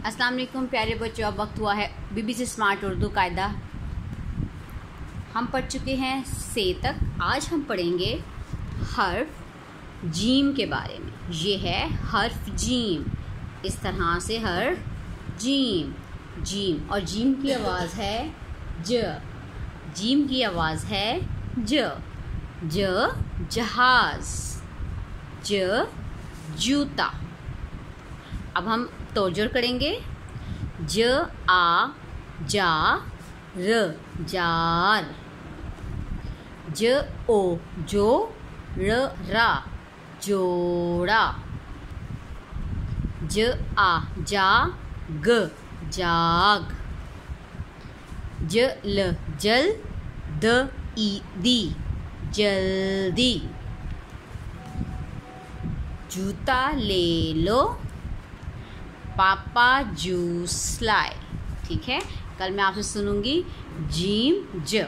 अस्सलाम वालेकुम प्यारे बच्चों, अब वक्त हुआ है बीबीसी स्मार्ट उर्दू कायदा। हम पढ़ चुके हैं से तक। आज हम पढ़ेंगे हर्फ जीम के बारे में। ये है हर्फ जीम, इस तरह से हर्फ जीम। जीम और जीम की आवाज़ है ज। जीम की आवाज़ है ज। ज जहाज, ज जूता। अब हम तोजर करेंगे। ज आ जा र जार। ज ओ जो र रा जोड़ा। ज आ जा ग जाग। ज ल जल द ई दी जल्दी। जूता ले लो, पापा जूस लाए। ठीक है, कल मैं आपसे सुनूंगी जीम ज।